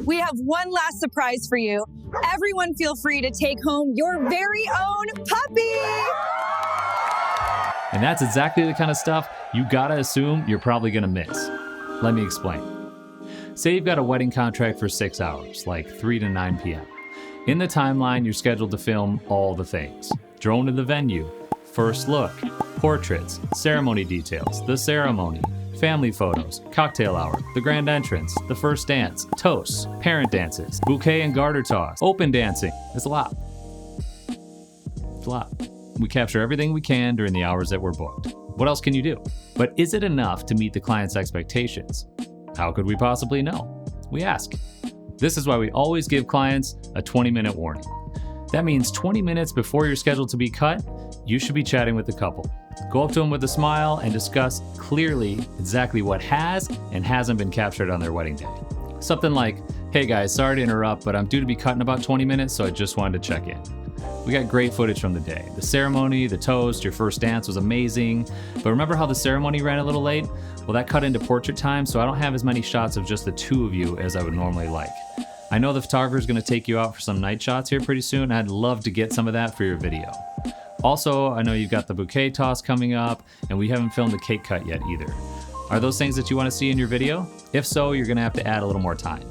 We have one last surprise for you. Everyone feel free to take home your very own puppy. And that's exactly the kind of stuff you gotta assume you're probably gonna miss. Let me explain. Say you've got a wedding contract for 6 hours, like 3 to 9 p.m. In the timeline, you're scheduled to film all the things. Drone to the venue, first look, portraits, ceremony details, the ceremony, family photos, cocktail hour, the grand entrance, the first dance, toasts, parent dances, bouquet and garter toss, open dancing. It's a lot. It's a lot. We capture everything we can during the hours that we're booked. What else can you do? But is it enough to meet the client's expectations? How could we possibly know? We ask. This is why we always give clients a 20-minute warning. That means 20 minutes before you're scheduled to be cut, you should be chatting with the couple. Go up to them with a smile and discuss clearly exactly what has and hasn't been captured on their wedding day. Something like, hey guys, sorry to interrupt, but I'm due to be cut in about 20 minutes, so I just wanted to check in. We got great footage from the day. The ceremony, the toast, your first dance was amazing. But remember how the ceremony ran a little late? Well, that cut into portrait time, so I don't have as many shots of just the two of you as I would normally like. I know the photographer is going to take you out for some night shots here pretty soon, and I'd love to get some of that for your video. Also, I know you've got the bouquet toss coming up, and we haven't filmed the cake cut yet either. Are those things that you want to see in your video? If so, you're going to have to add a little more time.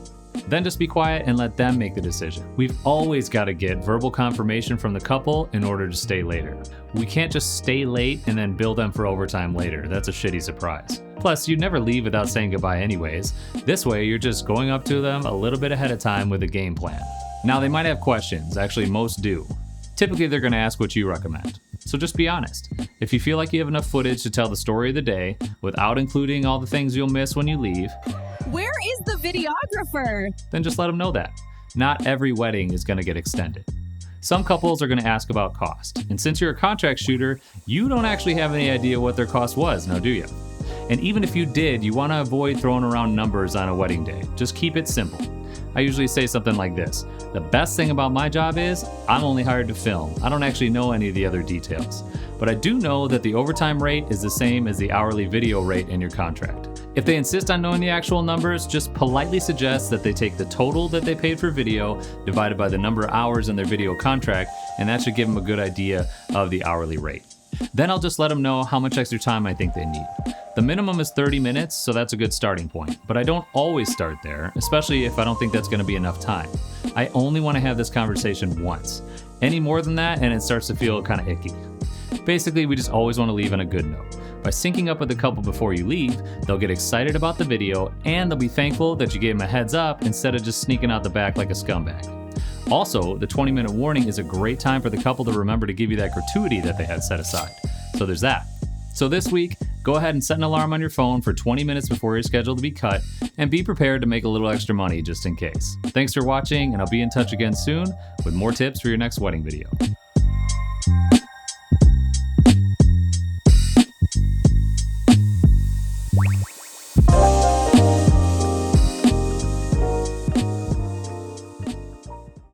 Then just be quiet and let them make the decision. We've always got to get verbal confirmation from the couple in order to stay later. We can't just stay late and then bill them for overtime later. That's a shitty surprise. Plus, you'd never leave without saying goodbye anyways. This way, you're just going up to them a little bit ahead of time with a game plan. Now, they might have questions. Actually, most do. Typically, they're going to ask what you recommend. So just be honest. If you feel like you have enough footage to tell the story of the day without including all the things you'll miss when you leave, where is the videographer? Then just let them know that. Not every wedding is going to get extended. Some couples are going to ask about cost. And since you're a contract shooter, you don't actually have any idea what their cost was, now do you? And even if you did, you want to avoid throwing around numbers on a wedding day. Just keep it simple. I usually say something like this. The best thing about my job is I'm only hired to film. I don't actually know any of the other details. But I do know that the overtime rate is the same as the hourly video rate in your contract. If they insist on knowing the actual numbers, just politely suggest that they take the total that they paid for video divided by the number of hours in their video contract, and that should give them a good idea of the hourly rate. Then I'll just let them know how much extra time I think they need. The minimum is 30 minutes, so that's a good starting point. But I don't always start there, especially if I don't think that's going to be enough time. I only want to have this conversation once. Any more than that, and it starts to feel kind of icky. Basically, we just always want to leave on a good note. By syncing up with the couple before you leave, they'll get excited about the video, and they'll be thankful that you gave them a heads up instead of just sneaking out the back like a scumbag. Also, the 20-minute warning is a great time for the couple to remember to give you that gratuity that they had set aside. So there's that. So this week, go ahead and set an alarm on your phone for 20 minutes before you're scheduled to be cut, and be prepared to make a little extra money just in case. Thanks for watching, and I'll be in touch again soon with more tips for your next wedding video.